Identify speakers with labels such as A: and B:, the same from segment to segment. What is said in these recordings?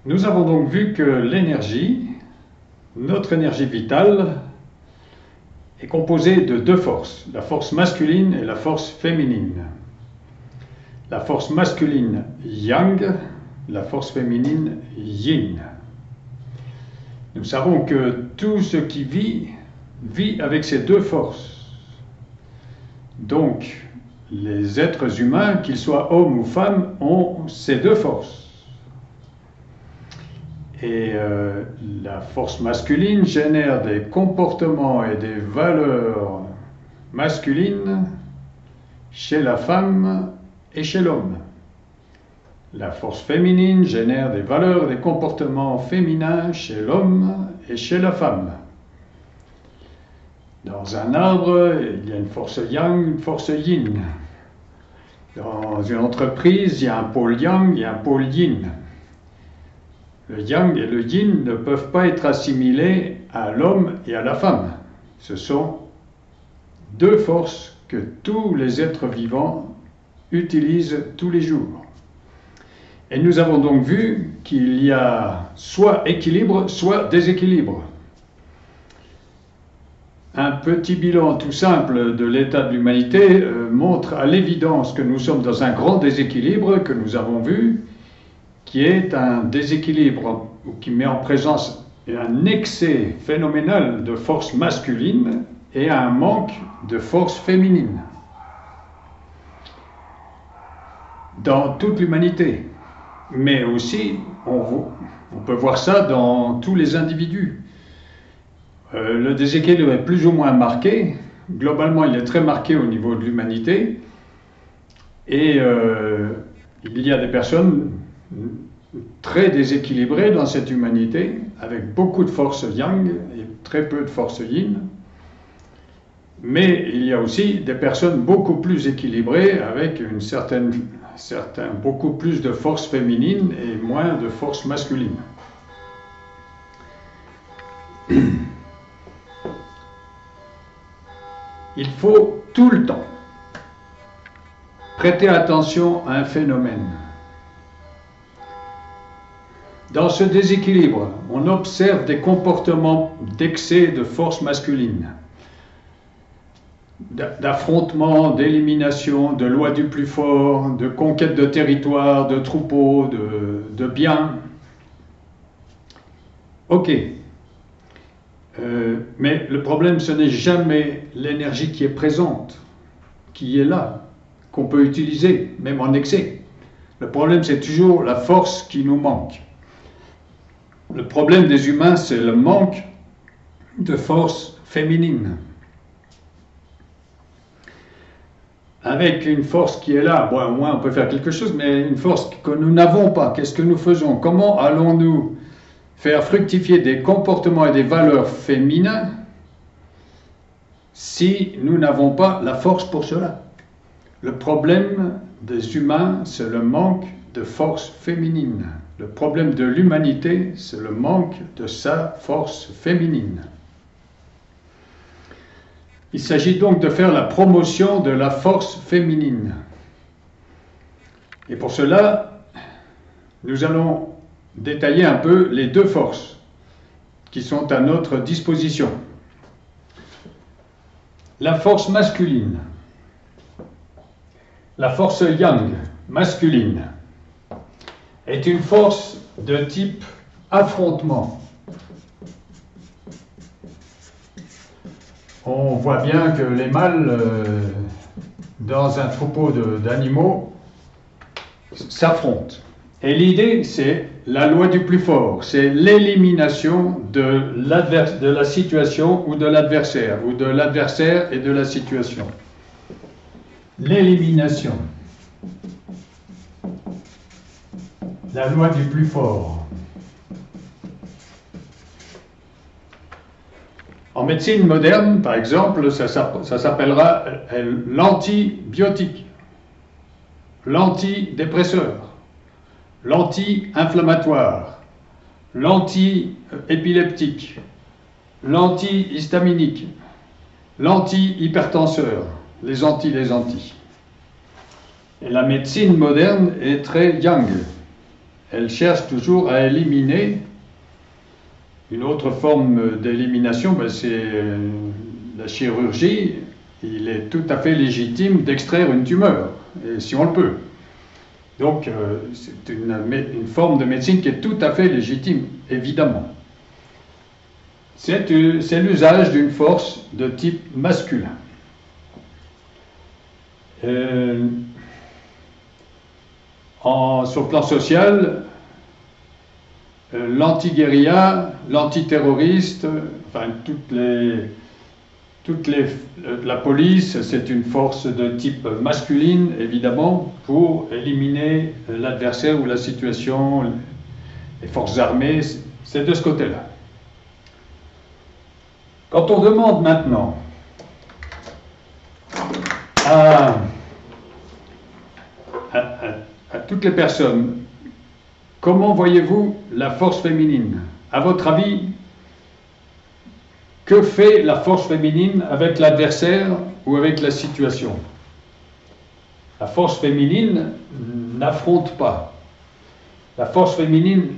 A: Nous avons donc vu que l'énergie, notre énergie vitale, est composée de deux forces, la force masculine et la force féminine. La force masculine yang, la force féminine yin. Nous savons que tout ce qui vit, vit avec ces deux forces. Donc, les êtres humains, qu'ils soient hommes ou femmes, ont ces deux forces. Et la force masculine génère des comportements et des valeurs masculines chez la femme et chez l'homme. La force féminine génère des valeurs et des comportements féminins chez l'homme et chez la femme. Dans un arbre, il y a une force yang, une force yin. Dans une entreprise, il y a un pôle yang, il y a un pôle yin. Le yang et le yin ne peuvent pas être assimilés à l'homme et à la femme. Ce sont deux forces que tous les êtres vivants utilisent tous les jours. Et nous avons donc vu qu'il y a soit équilibre, soit déséquilibre. Un petit bilan tout simple de l'état de l'humanité montre à l'évidence que nous sommes dans un grand déséquilibre que nous avons vu, qui est un déséquilibre qui met en présence un excès phénoménal de force masculine et un manque de force féminine dans toute l'humanité. Mais aussi, on peut voir ça dans tous les individus. Le déséquilibre est plus ou moins marqué. Globalement, il est très marqué au niveau de l'humanité. Et il y a des personnes très déséquilibrées dans cette humanité, avec beaucoup de force yang et très peu de force yin. Mais il y a aussi des personnes beaucoup plus équilibrées, avec beaucoup plus de force féminine et moins de force masculine. Il faut tout le temps prêter attention à un phénomène. Dans ce déséquilibre, on observe des comportements d'excès de force masculine, d'affrontement, d'élimination, de loi du plus fort, de conquête de territoire, de troupeaux, de biens. Ok. Mais le problème, ce n'est jamais l'énergie qui est présente, qui est là, qu'on peut utiliser, même en excès. Le problème, c'est toujours la force qui nous manque. Le problème des humains, c'est le manque de force féminine. Avec une force qui est là, bon, au moins on peut faire quelque chose, mais une force que nous n'avons pas, qu'est-ce que nous faisons? Comment allons-nous faire fructifier des comportements et des valeurs féminins si nous n'avons pas la force pour cela? Le problème des humains, c'est le manque de force féminine. Le problème de l'humanité, c'est le manque de sa force féminine. Il s'agit donc de faire la promotion de la force féminine. Et pour cela, nous allons détailler un peu les deux forces qui sont à notre disposition. La force masculine, la force yang, masculine, est une force de type affrontement. On voit bien que les mâles, dans un troupeau d'animaux, s'affrontent. Et l'idée, c'est la loi du plus fort, c'est l'élimination de la situation ou de l'adversaire et de la situation. L'élimination. La loi du plus fort. En médecine moderne, par exemple, ça s'appellera l'antibiotique, l'antidépresseur, l'anti-inflammatoire, l'anti-épileptique, l'anti-histaminique, l'anti-hypertenseur, les anti. Et la médecine moderne est très yang. elle cherche toujours à éliminer. Une autre forme d'élimination, ben, c'est la chirurgie. Il est tout à fait légitime d'extraire une tumeur, et si on le peut. Donc, c'est une forme de médecine qui est tout à fait légitime, évidemment. C'est l'usage d'une force de type masculin. Sur le plan social, l'anti-guérilla, l'antiterroriste, enfin la police, c'est une force de type masculine, évidemment, pour éliminer l'adversaire ou la situation. Les forces armées, c'est de ce côté-là. Quand on demande maintenant à toutes les personnes, comment voyez-vous la force féminine? À votre avis, que fait la force féminine avec l'adversaire ou avec la situation? La force féminine n'affronte pas. La force féminine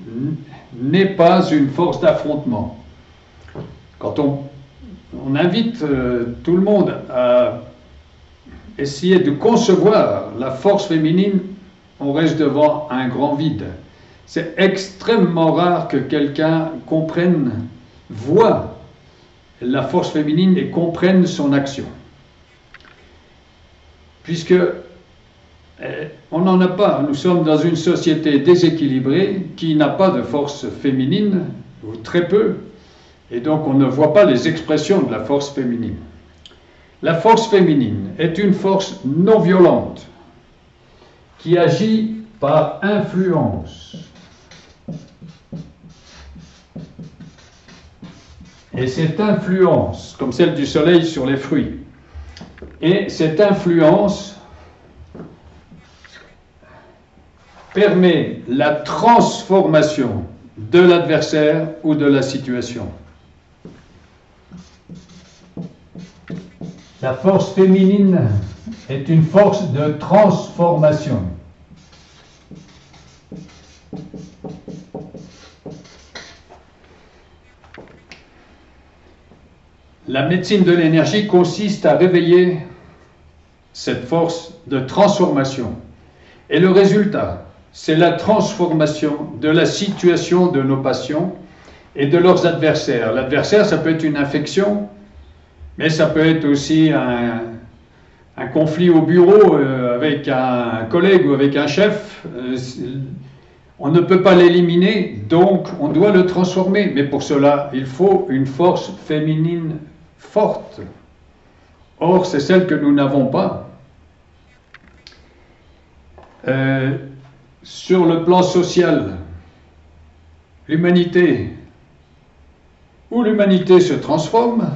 A: n'est pas une force d'affrontement. Quand on invite tout le monde à essayer de concevoir la force féminine, on reste devant un grand vide. C'est extrêmement rare que quelqu'un comprenne, voie la force féminine et comprenne son action. Puisque on n'en a pas, nous sommes dans une société déséquilibrée qui n'a pas de force féminine, ou très peu, et donc on ne voit pas les expressions de la force féminine. La force féminine est une force non violente qui agit par influence. Et cette influence, comme celle du soleil sur les fruits, et cette influence permet la transformation de l'adversaire ou de la situation. La force féminine est une force de transformation. La médecine de l'énergie consiste à réveiller cette force de transformation. Et le résultat, c'est la transformation de la situation de nos patients et de leurs adversaires. L'adversaire, ça peut être une infection, mais ça peut être aussi un conflit au bureau avec un collègue ou avec un chef. On ne peut pas l'éliminer, donc on doit le transformer. Mais pour cela, il faut une force féminine forte. Or, c'est celle que nous n'avons pas. Sur le plan social, l'humanité, ou l'humanité se transforme,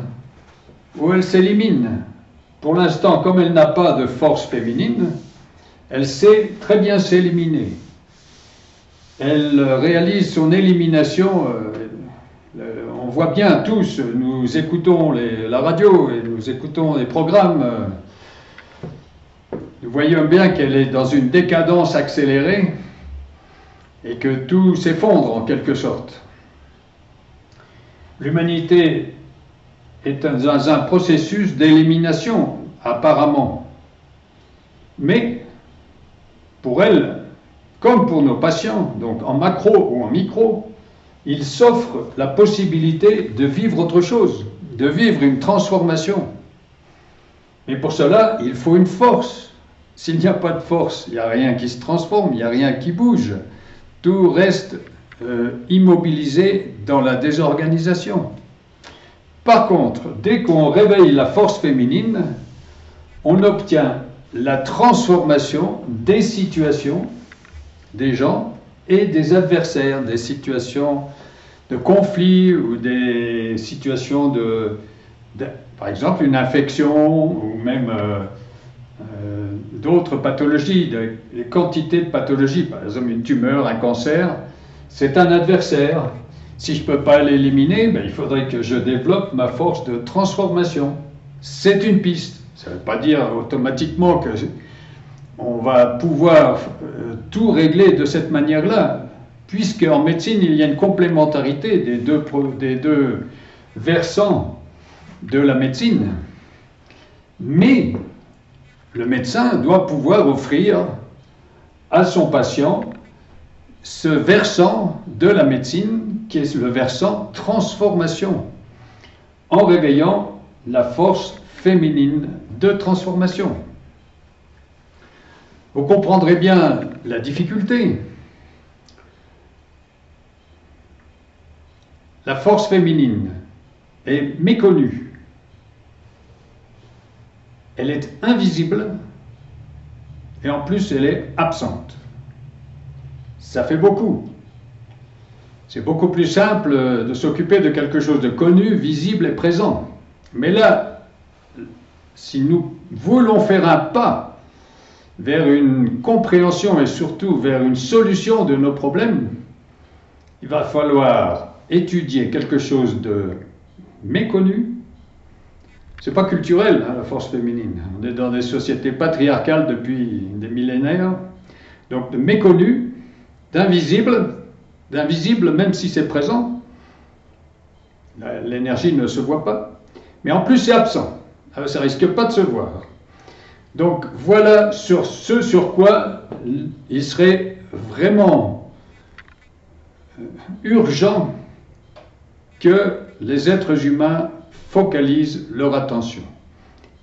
A: ou elle s'élimine. Pour l'instant, comme elle n'a pas de force féminine, elle sait très bien s'éliminer. Elle réalise son élimination. On voit bien tous, nous écoutons la radio et nous écoutons les programmes. Nous voyons bien qu'elle est dans une décadence accélérée et que tout s'effondre en quelque sorte. L'humanité est dans un processus d'élimination, apparemment. Mais, pour elle, comme pour nos patients, donc en macro ou en micro, il s'offre la possibilité de vivre autre chose, de vivre une transformation. Mais pour cela, il faut une force. S'il n'y a pas de force, il n'y a rien qui se transforme, il n'y a rien qui bouge. Tout reste immobilisé dans la désorganisation. Par contre, dès qu'on réveille la force féminine, on obtient la transformation des situations, des gens et des adversaires, des situations de conflit ou des situations par exemple, une infection ou même d'autres pathologies, des quantités de pathologies, par exemple une tumeur, un cancer, c'est un adversaire. Si je ne peux pas l'éliminer, ben, il faudrait que je développe ma force de transformation. C'est une piste. Ça ne veut pas dire automatiquement que on va pouvoir tout régler de cette manière-là. puisqu'en médecine, il y a une complémentarité des deux versants de la médecine. Mais le médecin doit pouvoir offrir à son patient ce versant de la médecine qui est le versant transformation, en réveillant la force féminine de transformation. Vous comprendrez bien la difficulté. La force féminine est méconnue. Elle est invisible et en plus elle est absente. Ça fait beaucoup. C'est beaucoup plus simple de s'occuper de quelque chose de connu, visible et présent. Mais là, si nous voulons faire un pas vers une compréhension et surtout vers une solution de nos problèmes, il va falloir étudier quelque chose de méconnu. C'est pas culturel, hein, la force féminine. On est dans des sociétés patriarcales depuis des millénaires. Donc de méconnu, d'invisible même si c'est présent. L'énergie ne se voit pas. Mais en plus c'est absent. Alors, ça risque pas de se voir. Donc voilà ce sur quoi il serait vraiment urgent que les êtres humains focalisent leur attention.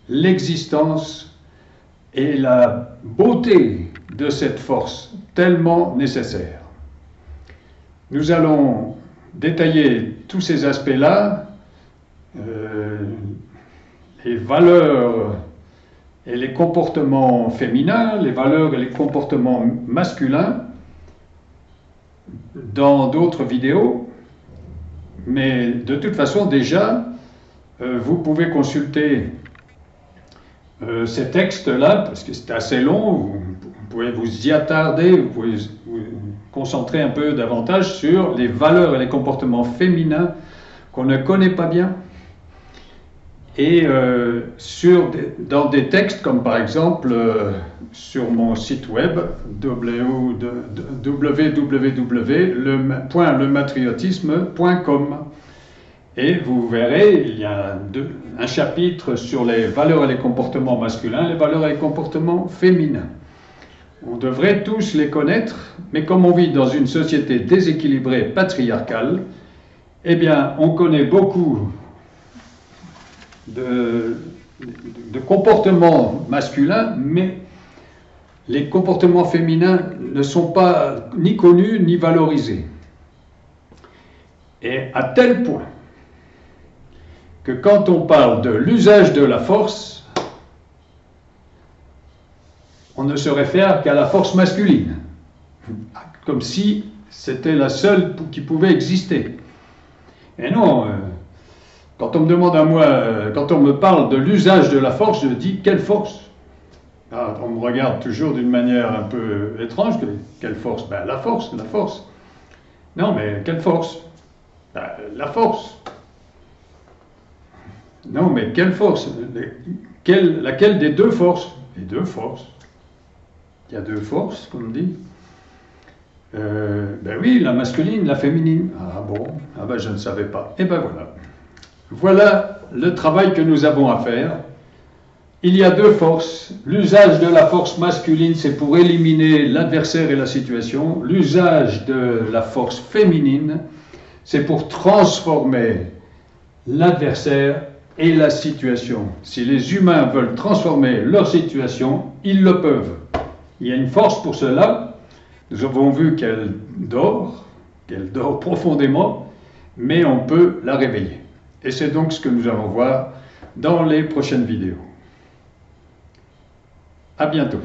A: L'existence et la beauté de cette force tellement nécessaire. Nous allons détailler tous ces aspects-là, les valeurs et les comportements féminins, les valeurs et les comportements masculins, dans d'autres vidéos. Mais de toute façon, déjà, vous pouvez consulter ces textes-là, parce que c'est assez long, vous pouvez vous y attarder, vous pouvez vous concentrer un peu davantage sur les valeurs et les comportements féminins qu'on ne connaît pas bien, et dans des textes comme par exemple sur mon site web www.lematriotisme.com. Et vous verrez, il y a un chapitre sur les valeurs et les comportements masculins, les valeurs et les comportements féminins. On devrait tous les connaître, mais comme on vit dans une société déséquilibrée, patriarcale, eh bien, on connaît beaucoup de comportements masculins, mais les comportements féminins ne sont pas ni connus ni valorisés. Et à tel point que quand on parle de l'usage de la force, on ne se réfère qu'à la force masculine, comme si c'était la seule qui pouvait exister. Et non, quand on me demande à moi, quand on me parle de l'usage de la force, je dis quelle force? On me regarde toujours d'une manière un peu étrange. Quelle force? Ben, la force, la force. Non, mais quelle force? Ben, la force. Non, mais quelle force? Laquelle des deux forces? Les deux forces. Il y a deux forces, comme on dit. Ben oui, la masculine, la féminine. Ah bon? Ah ben je ne savais pas. Et ben voilà. Voilà le travail que nous avons à faire. Il y a deux forces. L'usage de la force masculine, c'est pour éliminer l'adversaire et la situation. L'usage de la force féminine, c'est pour transformer l'adversaire et la situation. Si les humains veulent transformer leur situation, ils le peuvent. Il y a une force pour cela. Nous avons vu qu'elle dort profondément, mais on peut la réveiller. Et c'est donc ce que nous allons voir dans les prochaines vidéos. À bientôt.